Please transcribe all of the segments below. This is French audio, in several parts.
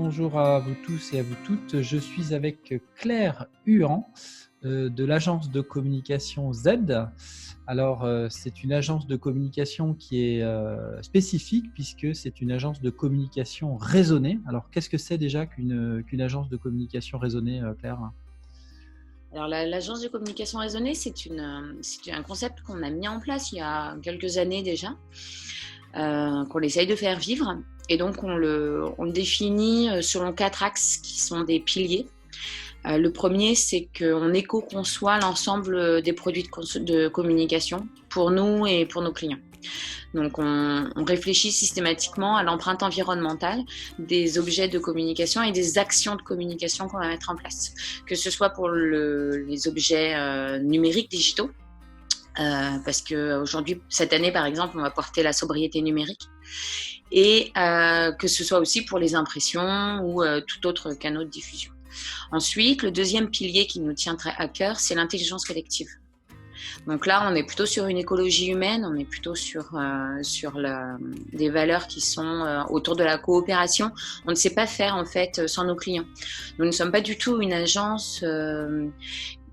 bonjour à vous tous et à vous toutes. Je suis avec Claire Huan de l'agence de communication Z. Alors, c'est une agence de communication qui est spécifique puisque c'est une agence de communication raisonnée. Alors, qu'est-ce que c'est déjà qu'une agence de communication raisonnée, Claire ? Alors, l'agence de communication raisonnée, c'est un concept qu'on a mis en place il y a quelques années déjà, qu'on essaye de faire vivre. Et donc, on le définit selon 4 axes qui sont des piliers. Le premier, c'est qu'on éco-conçoit l'ensemble des produits de communication pour nous et pour nos clients. Donc, on réfléchit systématiquement à l'empreinte environnementale des objets de communication et des actions de communication qu'on va mettre en place, que ce soit pour les objets numériques, digitaux, parce qu'aujourd'hui, cette année, par exemple, on va porter la sobriété numérique, et que ce soit aussi pour les impressions ou tout autre canal de diffusion. Ensuite, le deuxième pilier qui nous tient très à cœur, c'est l'intelligence collective. Donc là, on est plutôt sur une écologie humaine, on est plutôt sur des valeurs qui sont autour de la coopération. On ne sait pas faire en fait sans nos clients. Nous ne sommes pas du tout une agence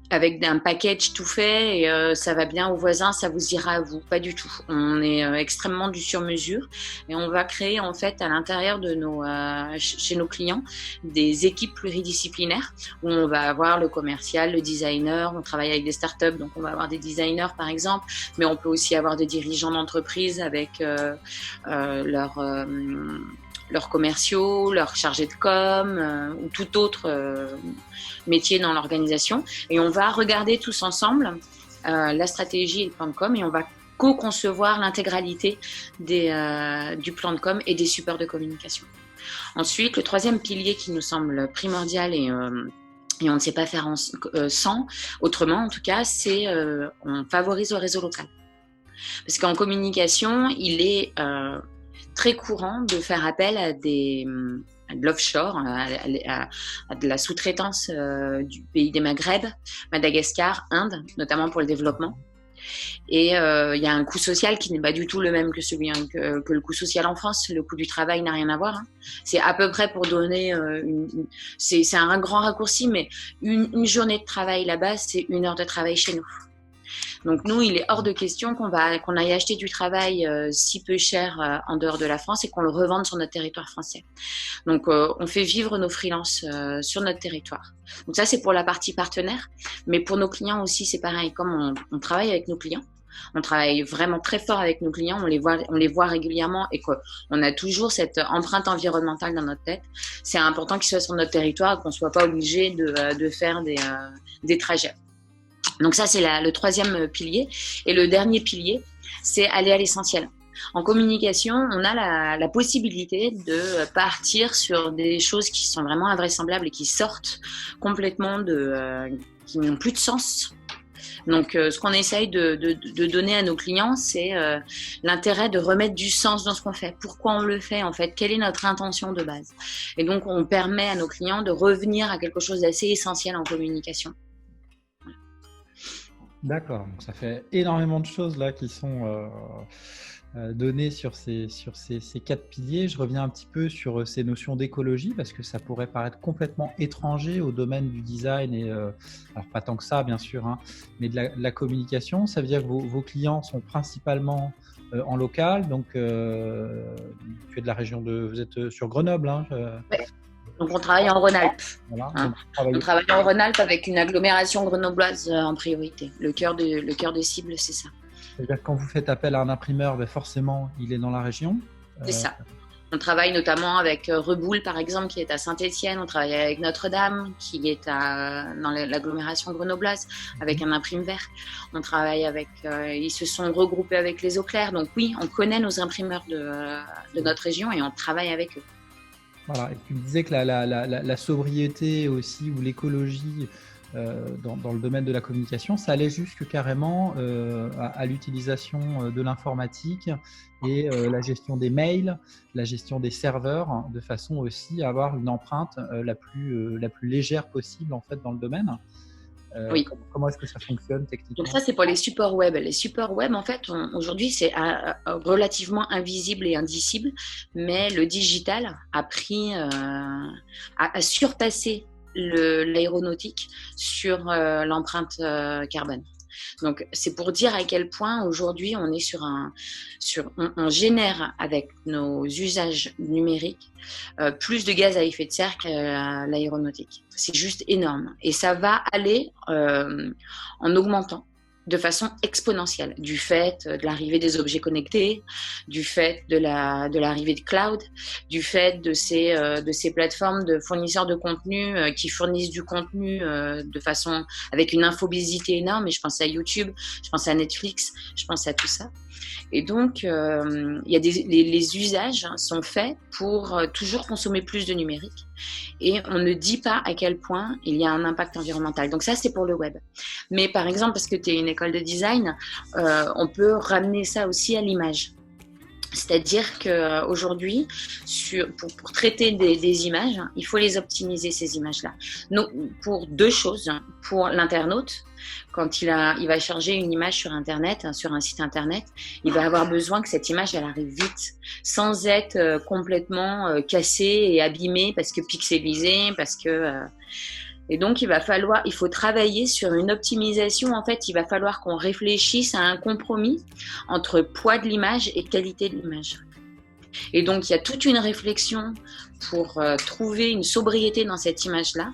avec un package tout fait et ça va bien aux voisins, ça vous ira à vous. Pas du tout. On est extrêmement du sur-mesure et on va créer en fait à l'intérieur de chez nos clients des équipes pluridisciplinaires où on va avoir le commercial, le designer. On travaille avec des startups, donc on va avoir des designers par exemple, mais on peut aussi avoir des dirigeants d'entreprise avec leurs commerciaux, leurs chargés de com ou tout autre métier dans l'organisation. Et on va regarder tous ensemble la stratégie et le plan de com et on va co-concevoir l'intégralité du plan de com et des supports de communication. Ensuite, le troisième pilier qui nous semble primordial et on ne sait pas faire sans, autrement en tout cas, c'est on favorise le réseau local. Parce qu'en communication, il est très courant de faire appel à de l'offshore, à de la sous-traitance du pays des Maghreb, Madagascar, Inde, notamment pour le développement. Et il y a un coût social qui n'est pas du tout le même que que le coût social en France. Le coût du travail n'a rien à voir. C'est à peu près, pour donner c'est un grand raccourci, mais une journée de travail là-bas, c'est 1 heure de travail chez nous. Donc nous, il est hors de question qu'on aille acheter du travail si peu cher en dehors de la France et qu'on le revende sur notre territoire français. Donc on fait vivre nos freelances sur notre territoire. Donc ça, c'est pour la partie partenaire, mais pour nos clients aussi, c'est pareil. Comme on travaille avec nos clients, on travaille vraiment très fort avec nos clients, on les voit régulièrement et qu'on a toujours cette empreinte environnementale dans notre tête. C'est important qu'ils soient sur notre territoire et qu'on ne soit pas obligé de faire des trajets. Donc ça, c'est le troisième pilier. Et le dernier pilier, c'est aller à l'essentiel. En communication, on a la possibilité de partir sur des choses qui sont vraiment invraisemblables et qui sortent complètement qui n'ont plus de sens. Donc, ce qu'on essaye de donner à nos clients, c'est l'intérêt de remettre du sens dans ce qu'on fait. Pourquoi on le fait, en fait? Quelle est notre intention de base? Et donc, on permet à nos clients de revenir à quelque chose d'assez essentiel en communication. D'accord, donc ça fait énormément de choses là qui sont données sur ces 4 piliers. Je reviens un petit peu sur ces notions d'écologie parce que ça pourrait paraître complètement étranger au domaine du design et alors pas tant que ça bien sûr, hein, mais de la communication. Ça veut dire que vos clients sont principalement en local, donc tu es de la région vous êtes sur Grenoble, hein, Ouais. Donc, on travaille en Rhône-Alpes. Voilà. On travaille en Rhône-Alpes avec une agglomération grenobloise en priorité. Le cœur de cible, c'est ça. C'est-à-dire que quand vous faites appel à un imprimeur, ben forcément, il est dans la région. C'est ça. On travaille notamment avec Reboul, par exemple, qui est à Saint-Étienne. On travaille avec Notre-Dame, qui est dans l'agglomération grenobloise, avec un imprime vert. On travaille avec... ils se sont regroupés avec les Eaux Claires. Donc oui, on connaît nos imprimeurs de notre région et on travaille avec eux. Voilà, et tu me disais que la sobriété aussi ou l'écologie dans le domaine de la communication, ça allait jusque carrément à l'utilisation de l'informatique et la gestion des mails, la gestion des serveurs, hein, de façon aussi à avoir une empreinte la plus légère possible en fait dans le domaine. Oui. Comment est-ce que ça fonctionne techniquement? Donc ça, c'est pour les supports web. Les supports web, en fait, aujourd'hui, c'est relativement invisible et indicible, mais le digital a pris à surpasser l'aéronautique sur l'empreinte carbone. Donc, c'est pour dire à quel point aujourd'hui on est on génère avec nos usages numériques plus de gaz à effet de serre qu'à l'aéronautique. C'est juste énorme. Et ça va aller en augmentant de façon exponentielle, du fait de l'arrivée des objets connectés, du fait de l'arrivée de cloud, du fait de ces plateformes de fournisseurs de contenu qui fournissent du contenu de façon avec une infobésité énorme. Et je pense à YouTube, je pense à Netflix, je pense à tout ça. Et donc, il y a les usages sont faits pour toujours consommer plus de numérique. Et on ne dit pas à quel point il y a un impact environnemental. Donc ça, c'est pour le web. Mais par exemple, parce que tu es une école de design, on peut ramener ça aussi à l'image. C'est-à-dire qu'aujourd'hui, pour traiter des images, il faut les optimiser, ces images-là. Donc, pour deux choses. Pour l'internaute, quand il va charger une image sur Internet, sur un site Internet, il va avoir besoin que cette image, elle arrive vite, sans être complètement cassée et abîmée, parce que pixelisée, parce que... Et donc, il faut travailler sur une optimisation. En fait, il va falloir qu'on réfléchisse à un compromis entre poids de l'image et qualité de l'image. Et donc, il y a toute une réflexion pour trouver une sobriété dans cette image-là,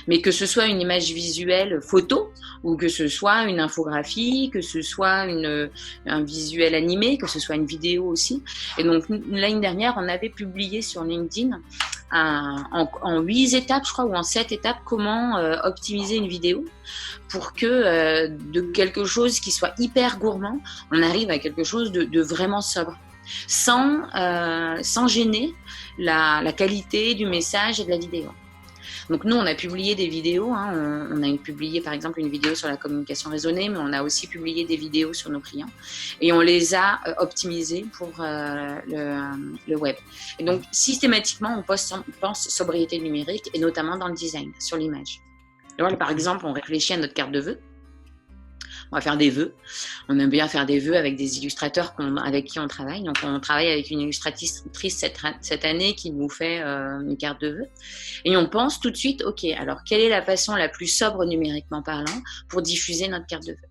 mais que ce soit une image visuelle photo, ou que ce soit une infographie, que ce soit un visuel animé, que ce soit une vidéo aussi. Et donc, l'année dernière, on avait publié sur LinkedIn en 8 étapes, je crois, ou en 7 étapes, comment optimiser une vidéo pour que de quelque chose qui soit hyper gourmand, on arrive à quelque chose de vraiment sobre, sans gêner la qualité du message et de la vidéo. Donc nous, on a publié des vidéos. On a publié par exemple une vidéo sur la communication raisonnée, mais on a aussi publié des vidéos sur nos clients et on les a optimisées pour le web. Et donc systématiquement, on pense sobriété numérique et notamment dans le design, sur l'image. Et voilà, par exemple, on réfléchit à notre carte de vœux. On va faire des vœux. On aime bien faire des vœux avec des illustrateurs avec qui on travaille. Donc, on travaille avec une illustratrice cette année qui nous fait une carte de vœux. Et on pense tout de suite, OK, alors quelle est la façon la plus sobre numériquement parlant pour diffuser notre carte de vœux ?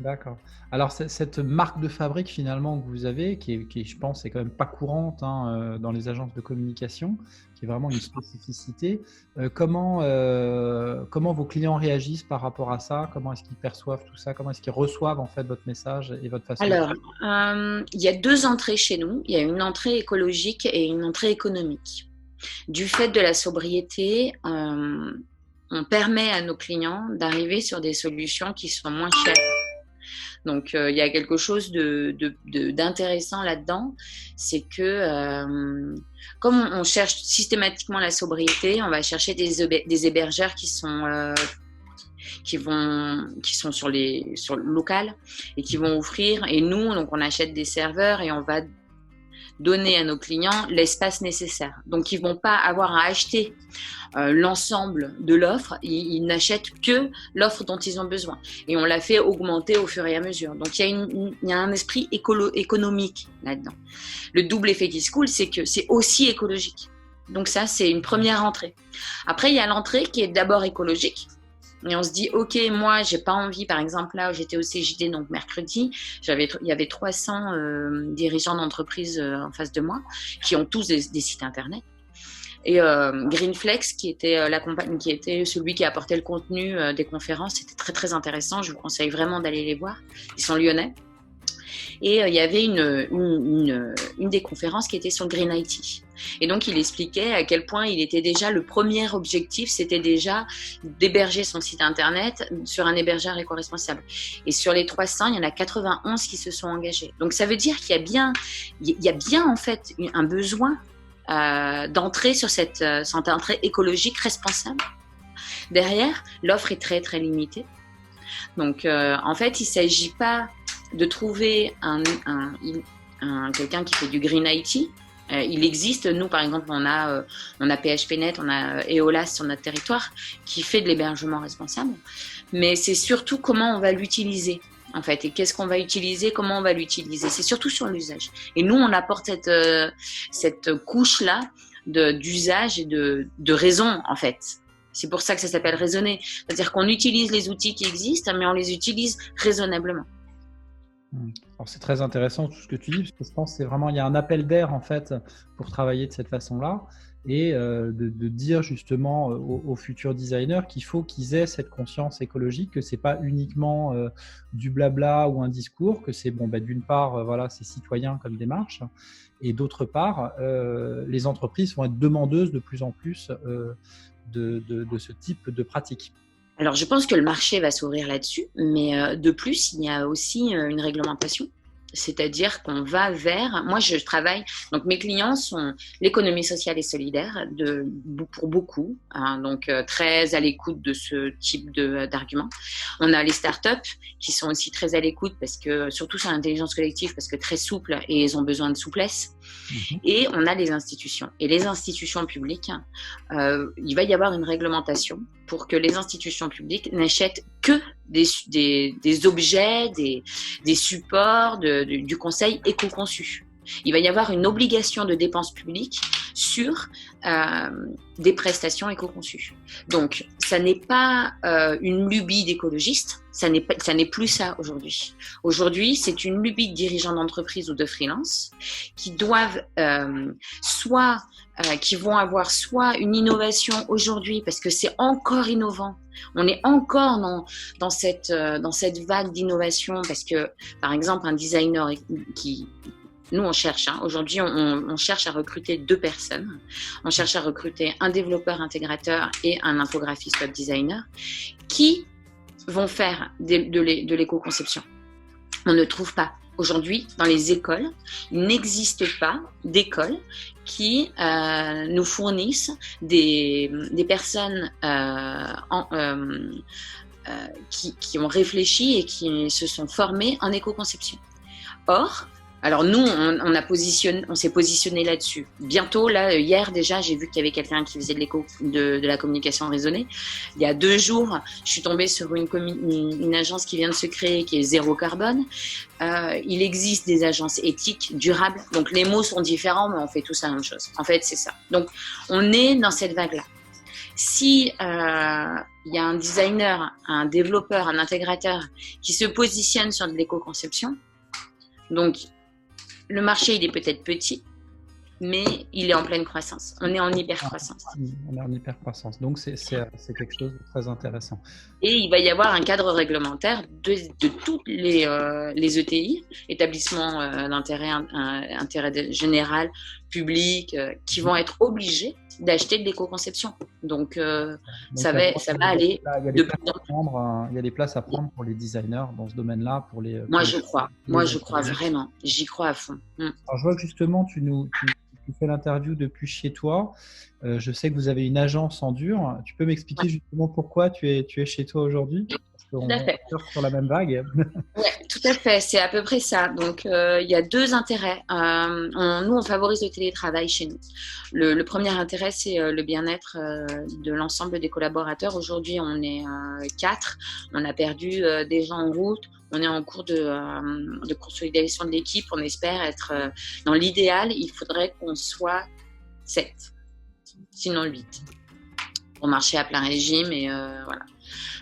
D'accord. Alors, cette marque de fabrique finalement que vous avez, qui je pense, est quand même pas courante dans les agences de communication, qui est vraiment une spécificité. Comment vos clients réagissent par rapport à ça ? Comment est-ce qu'ils perçoivent tout ça ? Comment est-ce qu'ils reçoivent en fait votre message et votre façon Alors, il y a 2 entrées chez nous. Il y a une entrée écologique et une entrée économique. Du fait de la sobriété, on permet à nos clients d'arriver sur des solutions qui sont moins chères. Donc, il y a quelque chose d'intéressant là-dedans, c'est que comme on cherche systématiquement la sobriété, on va chercher des hébergeurs qui sont sur le local et qui vont offrir. Et nous, donc, on achète des serveurs et on va donner à nos clients l'espace nécessaire. Donc, ils ne vont pas avoir à acheter l'ensemble de l'offre. Ils n'achètent que l'offre dont ils ont besoin. Et on la fait augmenter au fur et à mesure. Donc, il y a un esprit économique là-dedans. Le double effet qui se coule, c'est que c'est aussi écologique. Donc, ça, c'est une première entrée. Après, il y a l'entrée qui est d'abord écologique. Et on se dit, OK, moi, j'ai pas envie, par exemple, là où j'étais au CJD, donc mercredi, il y avait 300 dirigeants d'entreprises en face de moi, qui ont tous des sites Internet. Et Greenflex, qui était la compagnie, qui était celui qui apportait le contenu des conférences, c'était très, très intéressant. Je vous conseille vraiment d'aller les voir. Ils sont lyonnais. Et il y avait une des conférences qui était sur le Green IT. Et donc, il expliquait à quel point il était déjà, le premier objectif, c'était déjà d'héberger son site Internet sur un hébergeur éco-responsable. Et sur les 300, il y en a 91 qui se sont engagés. Donc, ça veut dire qu'il y a bien en fait un besoin d'entrer sur cette entrée écologique responsable. Derrière, l'offre est très, très limitée. Donc, en fait, il ne s'agit pas de trouver quelqu'un qui fait du Green IT. Il existe, nous par exemple, on a PHPNet, on a Eolas sur notre territoire qui fait de l'hébergement responsable. Mais c'est surtout comment on va l'utiliser, en fait, et qu'est-ce qu'on va utiliser, comment on va l'utiliser. C'est surtout sur l'usage. Et nous, on apporte cette couche-là d'usage et de raison, en fait. C'est pour ça que ça s'appelle raisonner. C'est-à-dire qu'on utilise les outils qui existent, mais on les utilise raisonnablement. Alors c'est très intéressant tout ce que tu dis, parce que je pense que c'est vraiment, il y a un appel d'air en fait pour travailler de cette façon-là, et de dire justement aux futurs designers qu'il faut qu'ils aient cette conscience écologique, que c'est pas uniquement du blabla ou un discours, que c'est d'une part voilà, c'est citoyen comme démarche, et d'autre part les entreprises vont être demandeuses de plus en plus de ce type de pratique. Alors, je pense que le marché va s'ouvrir là-dessus, mais de plus, il y a aussi une réglementation. C'est-à-dire qu'on va vers… Moi, je travaille… Donc, mes clients sont l'économie sociale et solidaire pour beaucoup, hein, donc très à l'écoute de ce type d'arguments. On a les startups qui sont aussi très à l'écoute, parce que, surtout sur l'intelligence collective, parce que très souples et ils ont besoin de souplesse. Et on a les institutions. Et les institutions publiques, il va y avoir une réglementation pour que les institutions publiques n'achètent que des objets, des supports du conseil éco-conçu. Il va y avoir une obligation de dépenses publiques sur des prestations éco-conçues. Donc, ça n'est pas une lubie d'écologistes, ça n'est plus ça aujourd'hui. Aujourd'hui, c'est une lubie de dirigeants d'entreprise ou de freelance qui doivent qui vont avoir soit une innovation aujourd'hui parce que c'est encore innovant. On est encore dans cette vague d'innovation parce que, par exemple, un designer nous, on cherche. Aujourd'hui, on cherche à recruter 2 personnes. On cherche à recruter un développeur intégrateur et un infographiste web designer qui vont faire de l'éco-conception. On ne trouve pas. Aujourd'hui, dans les écoles, il n'existe pas d'écoles qui nous fournissent des personnes qui ont réfléchi et qui se sont formées en éco-conception. Or, alors nous, on s'est positionné là-dessus. Bientôt, là, hier déjà, j'ai vu qu'il y avait quelqu'un qui faisait de la communication raisonnée. Il y a 2 jours, je suis tombée sur une agence qui vient de se créer, qui est zéro carbone. Il existe des agences éthiques, durables. Donc les mots sont différents, mais on fait tous la même chose. En fait, c'est ça. Donc on est dans cette vague-là. Si il y a un designer, un développeur, un intégrateur qui se positionne sur de l'éco-conception, donc le marché, il est peut-être petit, mais il est en pleine croissance. On est en hyper-croissance. On est en hyper-croissance. Donc, c'est quelque chose de très intéressant. Et il va y avoir un cadre réglementaire de tous les ETI, établissements d'intérêt général, public, qui vont être obligés d'acheter de l'éco-conception. Donc ça va aller de plus en plus. Il y a des places à prendre pour les designers dans ce domaine-là. Moi, je crois vraiment. J'y crois à fond. Alors, je vois que justement, tu fais l'interview depuis chez toi. Je sais que vous avez une agence en dur. Tu peux m'expliquer justement pourquoi tu es chez toi aujourd'hui ? Tout à fait. Sur la même vague. Oui, tout à fait. C'est à peu près ça. Donc, il y a 2 intérêts. Nous, on favorise le télétravail chez nous. Le premier intérêt, c'est le bien-être de l'ensemble des collaborateurs. Aujourd'hui, on est 4. On a perdu des gens en route. On est en cours de consolidation de l'équipe. On espère être dans l'idéal. Il faudrait qu'on soit 7, sinon 8, pour marcher à plein régime. Et voilà.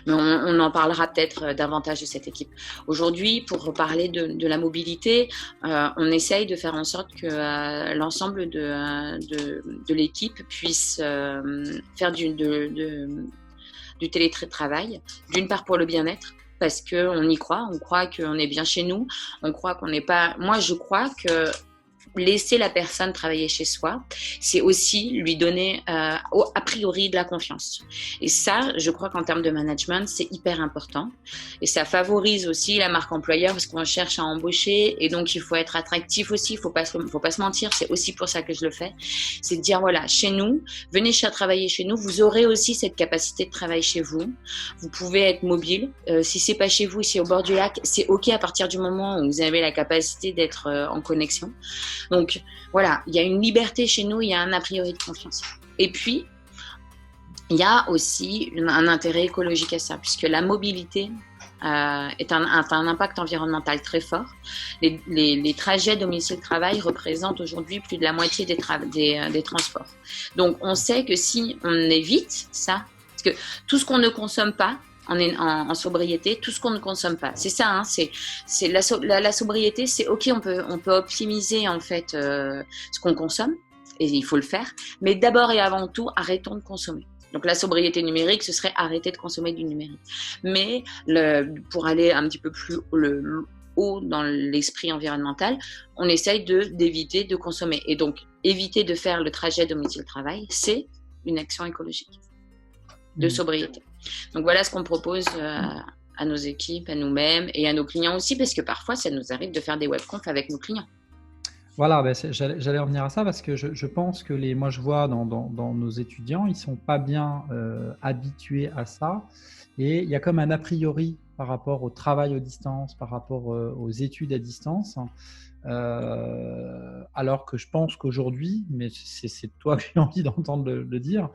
Mais on en parlera peut-être davantage de cette équipe. Aujourd'hui, pour parler de la mobilité, on essaye de faire en sorte que l'ensemble de l'équipe puisse faire du télétravail, d'une part pour le bien-être, parce qu'on y croit, on croit qu'on est bien chez nous, on croit qu'on n'est pas… Moi, je crois que laisser la personne travailler chez soi, c'est aussi lui donner a priori de la confiance. Et ça, je crois qu'en termes de management, c'est hyper important. Et ça favorise aussi la marque employeur parce qu'on cherche à embaucher et donc il faut être attractif aussi. Faut pas se mentir. C'est aussi pour ça que je le fais. C'est de dire voilà, chez nous, venez travailler chez nous. Vous aurez aussi cette capacité de travail chez vous. Vous pouvez être mobile. Si c'est pas chez vous, si au bord du lac, c'est ok à partir du moment où vous avez la capacité d'être en connexion. Donc voilà, il y a une liberté chez nous, il y a un a priori de confiance. Et puis, il y a aussi un intérêt écologique à ça, puisque la mobilité a un impact environnemental très fort. Les trajets domicile-travail représentent aujourd'hui plus de la moitié des transports. Donc, on sait que si on évite ça, parce que tout ce qu'on ne consomme pas, en sobriété, tout ce qu'on ne consomme pas. C'est ça, hein, c'est la sobriété, c'est OK, on peut optimiser en fait ce qu'on consomme, et il faut le faire, mais d'abord et avant tout, arrêtons de consommer. Donc la sobriété numérique, ce serait arrêter de consommer du numérique. Mais pour aller un petit peu plus haut dans l'esprit environnemental, on essaye d'éviter de consommer. Et donc, éviter de faire le trajet domicile-travail, c'est une action écologique de sobriété. Donc voilà ce qu'on propose à nos équipes, à nous-mêmes et à nos clients aussi, parce que parfois, ça nous arrive de faire des webconf avec nos clients. Voilà, j'allais en venir à ça parce que je pense que moi je vois dans nos étudiants, ils ne sont pas bien habitués à ça et il y a comme un a priori par rapport au travail à distance, par rapport aux études à distance, alors que je pense qu'aujourd'hui, mais c'est toi que j'ai envie d'entendre le dire,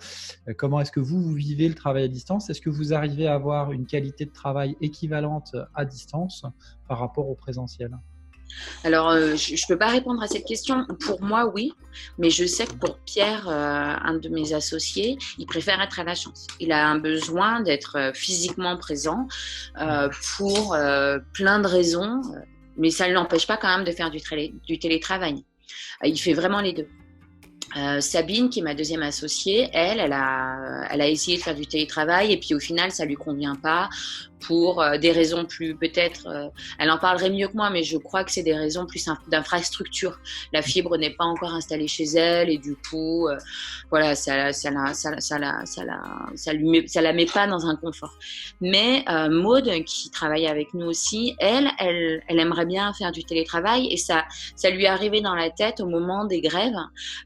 comment est-ce que vous vivez le travail à distance? Est-ce que vous arrivez à avoir une qualité de travail équivalente à distance par rapport au présentiel? Alors, je ne peux pas répondre à cette question. Pour moi, oui, mais je sais que pour Pierre, un de mes associés, il préfère être à l'agence. Il a un besoin d'être physiquement présent pour plein de raisons, mais ça ne l'empêche pas quand même de faire du télétravail. Il fait vraiment les deux. Sabine, qui est ma deuxième associée, elle a essayé de faire du télétravail et puis au final, ça lui convient pas pour des raisons plus peut-être, elle en parlerait mieux que moi, mais je crois que c'est des raisons plus d'infrastructure. La fibre n'est pas encore installée chez elle et du coup, voilà, ça la met pas dans un confort. Mais Maud, qui travaille avec nous aussi, elle aimerait bien faire du télétravail et ça lui est arrivé dans la tête au moment des grèves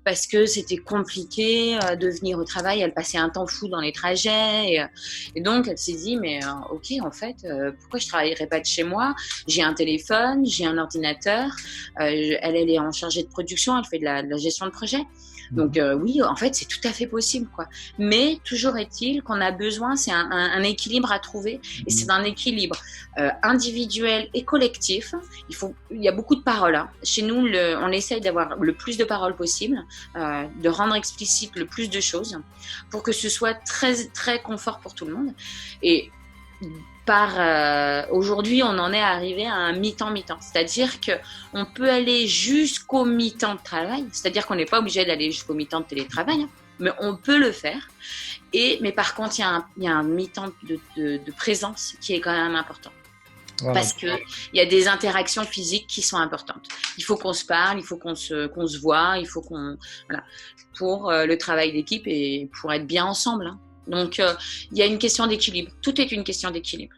parce que c'était compliqué de venir au travail. Elle passait un temps fou dans les trajets et donc elle s'est dit mais ok, en fait, pourquoi je travaillerais pas de chez moi? J'ai un téléphone, j'ai un ordinateur. Elle est en chargée de production, elle fait de la gestion de projet. Donc oui, en fait, c'est tout à fait possible, quoi. Mais toujours est-il qu'on a besoin, c'est un équilibre à trouver, et c'est un équilibre individuel et collectif. Il y a beaucoup de paroles. Hein. Chez nous, on essaye d'avoir le plus de paroles possible, de rendre explicite le plus de choses, pour que ce soit très très confort pour tout le monde. Et aujourd'hui, on en est arrivé à un mi-temps, c'est-à-dire qu'on peut aller jusqu'au mi-temps de travail, c'est-à-dire qu'on n'est pas obligé d'aller jusqu'au mi-temps de télétravail, hein, mais on peut le faire. Mais par contre, il y a un mi-temps de présence qui est quand même important. Voilà. Parce qu'il y a des interactions physiques qui sont importantes. Il faut qu'on se parle, il faut qu'on se voit, il faut voilà, pour le travail d'équipe et pour être bien ensemble. Hein. Donc, il y a une question d'équilibre. Tout est une question d'équilibre.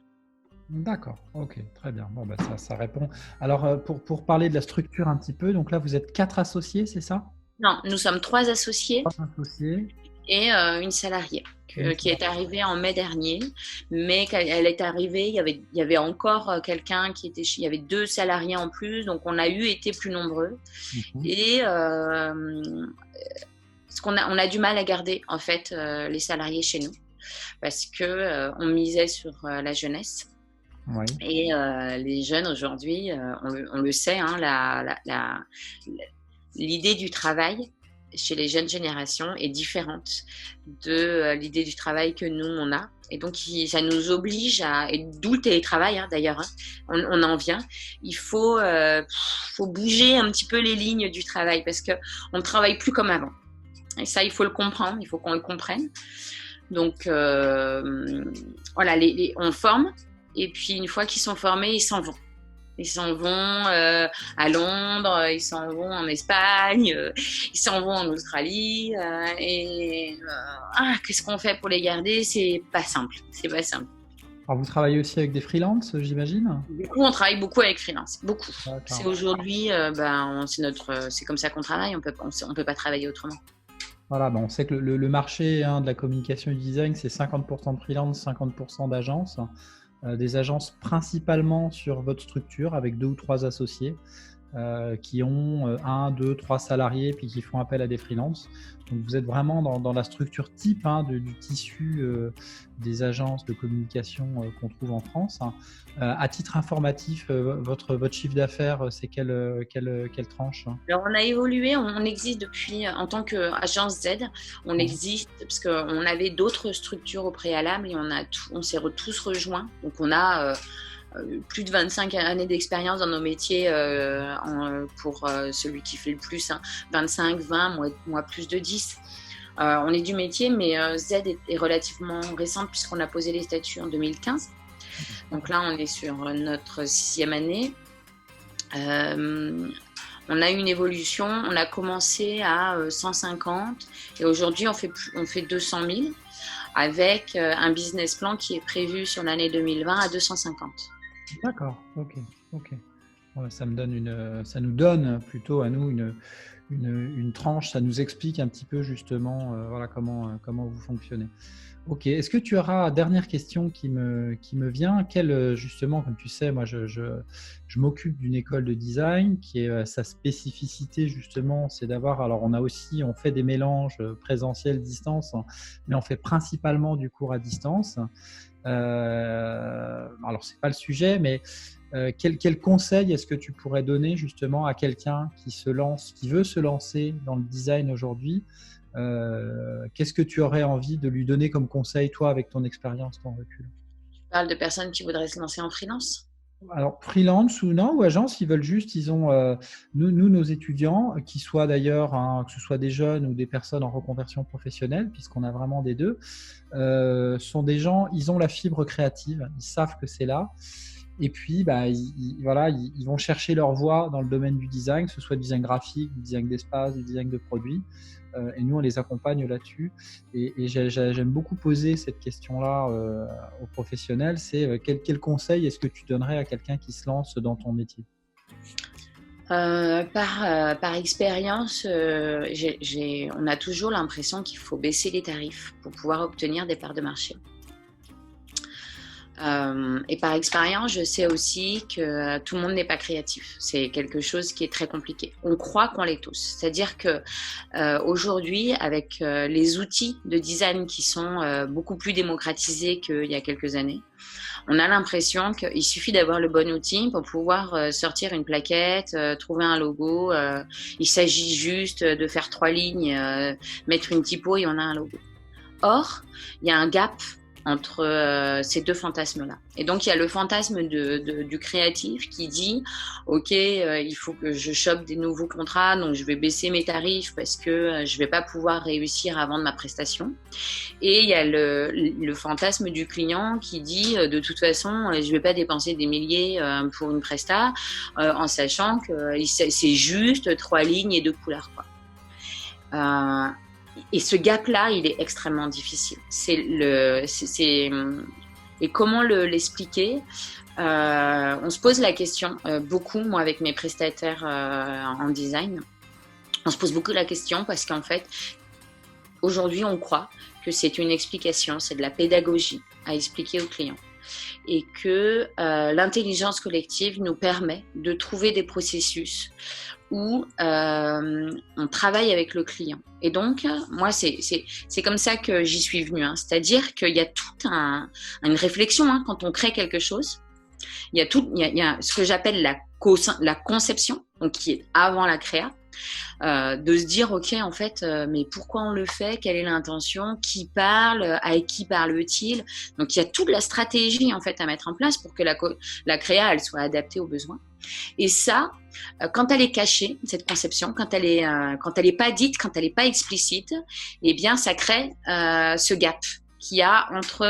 D'accord, ok, très bien. Bon, ça répond. Alors, pour parler de la structure un petit peu, donc là, vous êtes 4 associés, c'est ça? Non, nous sommes 3 associés. 3 associés. Et une salariée qui est arrivée en mai dernier. Mais quand elle est arrivée, il y avait encore quelqu'un il y avait 2 salariés en plus, donc on a été plus nombreux. Et on a du mal à garder en fait les salariés chez nous parce que on misait sur la jeunesse. Oui. Et les jeunes aujourd'hui, on le sait, hein, l'idée du travail chez les jeunes générations est différente de l'idée du travail que nous on a. Et donc ça nous oblige et d'où le télétravail hein, d'ailleurs, hein, on en vient. Il faut bouger un petit peu les lignes du travail parce qu'on ne travaille plus comme avant. Et ça, il faut le comprendre, il faut qu'on le comprenne. Donc, voilà, on forme, et puis une fois qu'ils sont formés, ils s'en vont. Ils s'en vont à Londres, ils s'en vont en Espagne, ils s'en vont en Australie. Qu'est-ce qu'on fait pour les garder? C'est pas simple. Alors, vous travaillez aussi avec des freelances, j'imagine? Du coup, on travaille beaucoup avec freelance, beaucoup. D'accord. C'est aujourd'hui, c'est comme ça qu'on travaille, on peut pas travailler autrement. Voilà, on sait que le marché de la communication et du design, c'est 50% de freelance, 50% d'agences. Des agences principalement sur votre structure avec 2 ou 3 associés. qui ont 1, 2, 3 salariés puis qui font appel à des freelances. Donc vous êtes vraiment dans la structure type du tissu des agences de communication qu'on trouve en France. À titre informatif, votre chiffre d'affaires, c'est quelle tranche? Alors, on a évolué, on existe depuis, en tant qu'agence Z, on existe parce qu'on avait d'autres structures au préalable et on s'est tous rejoints. Donc, on a plus de 25 années d'expérience dans nos métiers pour celui qui fait le plus, 25, 20, moi plus de 10. On est du métier, mais Z est relativement récente puisqu'on a posé les statuts en 2015. Donc là, on est sur notre 6e année. On a eu une évolution, on a commencé à 150 et aujourd'hui on fait 200 000 avec un business plan qui est prévu sur l'année 2020 à 250. D'accord, ok. Voilà, ça nous donne plutôt à nous une tranche, ça nous explique un petit peu justement voilà, comment vous fonctionnez. Ok, est-ce que tu auras, dernière question qui me vient, justement, comme tu sais, moi je m'occupe d'une école de design qui est sa spécificité justement, c'est d'avoir, alors on fait des mélanges présentiel, distance, mais on fait principalement du cours à distance. Alors c'est pas le sujet, mais quel conseil est-ce que tu pourrais donner justement à quelqu'un qui veut se lancer dans le design aujourd'hui? Qu'est-ce que tu aurais envie de lui donner comme conseil, toi, avec ton expérience, ton recul? Tu parles de personnes qui voudraient se lancer en freelance? Alors, freelance ou agence, ils ont nous, nos étudiants, qui soient d'ailleurs, que ce soit des jeunes ou des personnes en reconversion professionnelle, puisqu'on a vraiment des deux, sont des gens, ils ont la fibre créative, ils savent que c'est là. Et puis, ils vont chercher leur voie dans le domaine du design, que ce soit du design graphique, du design d'espace, du design de produits. Et nous, on les accompagne là-dessus. Et j'aime beaucoup poser cette question-là aux professionnels. C'est quel conseil est-ce que tu donnerais à quelqu'un qui se lance dans ton métier? Par expérience, on a toujours l'impression qu'il faut baisser les tarifs pour pouvoir obtenir des parts de marché. Et par expérience, je sais aussi que tout le monde n'est pas créatif. C'est quelque chose qui est très compliqué. On croit qu'on l'est tous. C'est-à-dire que aujourd'hui, avec les outils de design qui sont beaucoup plus démocratisés qu'il y a quelques années, on a l'impression qu'il suffit d'avoir le bon outil pour pouvoir sortir une plaquette, trouver un logo. Il s'agit juste de faire 3 lignes, mettre une typo et on a un logo. Or, il y a un gap entre ces deux fantasmes-là. Et donc, il y a le fantasme du créatif qui dit « Ok, il faut que je chope des nouveaux contrats, donc je vais baisser mes tarifs parce que je ne vais pas pouvoir réussir à vendre ma prestation. » Et il y a le fantasme du client qui dit « De toute façon, je ne vais pas dépenser des milliers pour une presta en sachant que c'est juste 3 lignes et 2 couleurs. » Et ce gap-là, il est extrêmement difficile. Et comment l'expliquer? On se pose la question beaucoup, moi avec mes prestataires en design, on se pose beaucoup la question parce qu'en fait, aujourd'hui, on croit que c'est une explication, c'est de la pédagogie à expliquer aux clients. Et que l'intelligence collective nous permet de trouver des processus où on travaille avec le client. Et donc, moi, c'est comme ça que j'y suis venue. C'est-à-dire qu'il y a toute une réflexion quand on crée quelque chose. Il y a ce que j'appelle la conception, donc qui est avant la créa. De se dire ok en fait mais pourquoi on le fait, quelle est l'intention, qui parle, avec qui parle-t-il. Donc il y a toute la stratégie en fait à mettre en place pour que la créa elle soit adaptée aux besoins. Et ça, quand elle est cachée, cette conception, quand elle est pas dite, quand elle est pas explicite, eh bien ça crée ce gap qu'il y a entre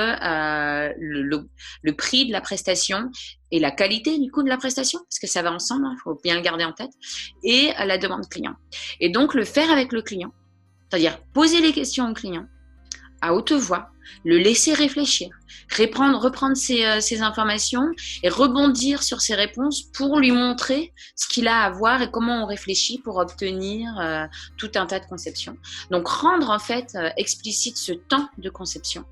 le prix de la prestation et la qualité du coût de la prestation, parce que ça va ensemble, il faut bien le garder en tête, et la demande client. Et donc, le faire avec le client, c'est-à-dire poser les questions au client à haute voix, le laisser réfléchir, reprendre ses informations et rebondir sur ses réponses pour lui montrer ce qu'il a à voir et comment on réfléchit pour obtenir tout un tas de conceptions. Donc, rendre en fait explicite ce temps de conception,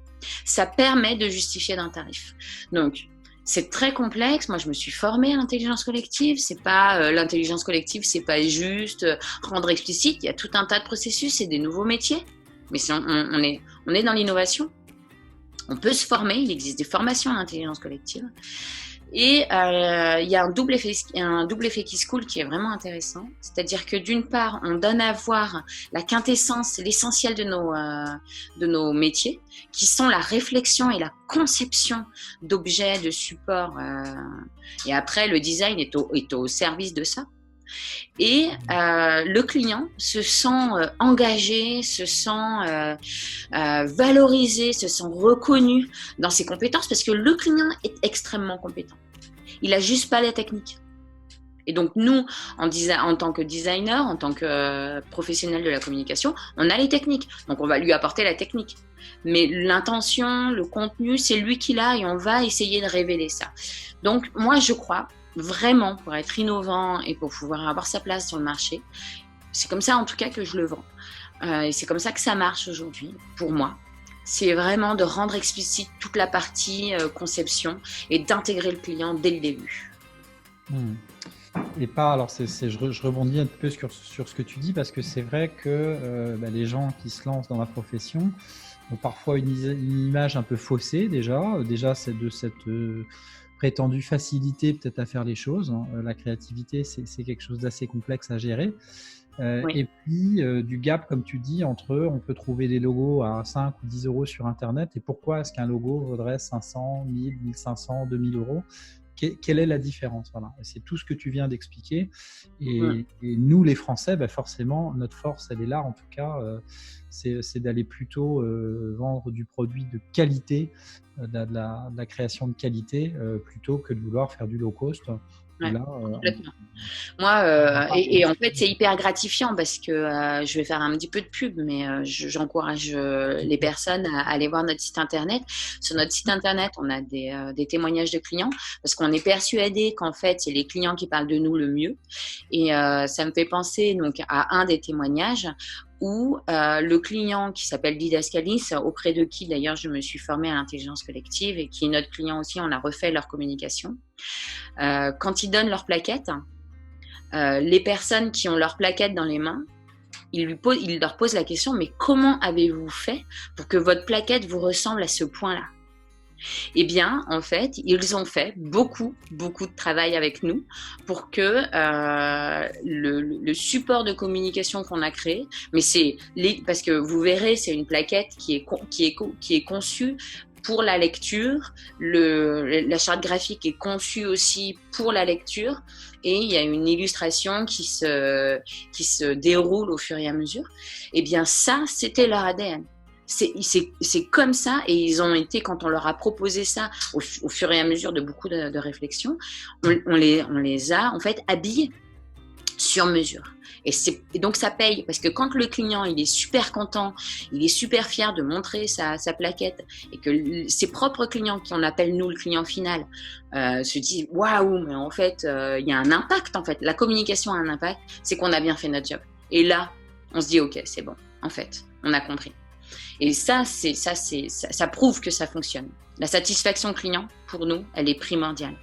ça permet de justifier d'un tarif. Donc, C'est très complexe. Moi, je me suis formée à l'intelligence collective. C'est pas l'intelligence collective, c'est pas juste rendre explicite. Il y a tout un tas de processus et des nouveaux métiers. Mais on est dans l'innovation. On peut se former. Il existe des formations à l'intelligence collective. Et il y a un double effet qui se coule qui est vraiment intéressant. C'est-à-dire que d'une part, on donne à voir la quintessence, l'essentiel de nos métiers, qui sont la réflexion et la conception d'objets, de supports. Et après, le design est au service de ça. Et le client se sent engagé, se sent valorisé, se sent reconnu dans ses compétences parce que le client est extrêmement compétent. Il n'a juste pas la technique. Et donc nous, en tant que designer, en tant que professionnel de la communication, on a les techniques. Donc on va lui apporter la technique. Mais l'intention, le contenu, c'est lui qui l'a et on va essayer de révéler ça. Donc moi, je crois vraiment, pour être innovant et pour pouvoir avoir sa place sur le marché, c'est comme ça en tout cas que je le vends. Et c'est comme ça que ça marche aujourd'hui, pour moi. C'est vraiment de rendre explicite toute la partie conception et d'intégrer le client dès le début. Et pas, alors je rebondis un peu sur ce que tu dis parce que c'est vrai que les gens qui se lancent dans la profession ont parfois une image un peu faussée déjà c'est de cette prétendue facilité peut-être à faire les choses. La créativité, c'est quelque chose d'assez complexe à gérer. Oui. Et puis du gap, comme tu dis, entre on peut trouver des logos à 5 ou 10 euros sur Internet et pourquoi est-ce qu'un logo vaudrait 500, 1000, 1500, 2000 euros? Quelle est la différence? Voilà. C'est tout ce que tu viens d'expliquer. Et nous, les Français, forcément, notre force, elle est là, en tout cas, c'est d'aller plutôt vendre du produit de qualité, de la création de qualité, plutôt que de vouloir faire du low cost. Ouais, complètement. Moi, et en fait, c'est hyper gratifiant parce que je vais faire un petit peu de pub, mais j'encourage les personnes à aller voir notre site internet. Sur notre site internet, on a des témoignages de clients parce qu'on est persuadé qu'en fait, c'est les clients qui parlent de nous le mieux. Et ça me fait penser donc à un des témoignages où le client qui s'appelle Didascalis, auprès de qui d'ailleurs je me suis formée à l'intelligence collective et qui est notre client aussi, on a refait leur communication. Quand ils donnent leur plaquette, les personnes qui ont leur plaquette dans les mains, ils leur posent la question, mais comment avez-vous fait pour que votre plaquette vous ressemble à ce point-là? Eh bien, en fait, ils ont fait beaucoup de travail avec nous pour que le support de communication qu'on a créé, mais parce que vous verrez, c'est une plaquette qui est conçue pour la lecture, la charte graphique est conçue aussi pour la lecture et il y a une illustration qui se déroule au fur et à mesure. Eh bien, ça, c'était leur ADN. C'est comme ça et ils ont été, quand on leur a proposé ça au fur et à mesure de beaucoup de réflexions, on les a en fait habillés sur mesure. Et donc ça paye parce que quand le client il est super content, il est super fier de montrer sa plaquette et que ses propres clients, qui on appelle nous le client final, se disent waouh, mais en fait il y a un impact en fait. La communication a un impact, c'est qu'on a bien fait notre job. Et là on se dit ok, c'est bon, en fait on a compris. Et ça prouve que ça fonctionne. La satisfaction client pour nous elle est primordiale.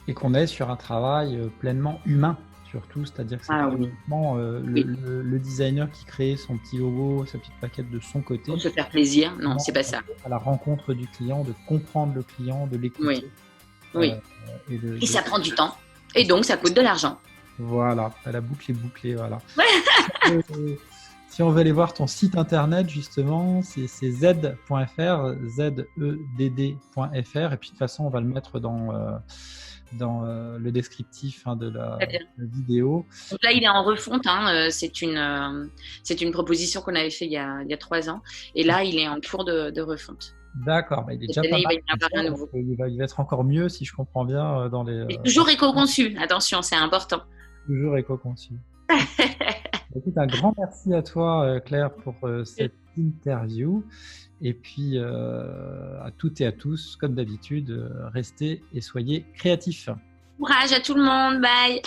Et qu'on est sur un travail pleinement humain. Surtout, c'est-à-dire que c'est pas uniquement le designer qui crée son petit logo, sa petite plaquette de son côté. Pour se faire plaisir, non, c'est pas ça. À la rencontre du client, de comprendre le client, de l'écouter. Oui. Et ça prend du temps. Et donc, ça coûte de l'argent. Voilà, la boucle est bouclée, voilà. Si on veut aller voir ton site internet, justement, c'est zed.fr, zedd.fr. Et puis, de toute façon, on va le mettre dans le descriptif de la vidéo. Donc là, il est en refonte. C'est une proposition qu'on avait fait il y a 3 ans. Et là, il est en cours de refonte. D'accord. Il est déjà il va y avoir un nouveau. Il va être encore mieux, si je comprends bien, dans les. Toujours éco-conçu. Attention, c'est important. Toujours éco-conçu. Écoute, un grand merci à toi, Claire, pour cette interview. Et puis, à toutes et à tous, comme d'habitude, restez et soyez créatifs. Courage à tout le monde. Bye.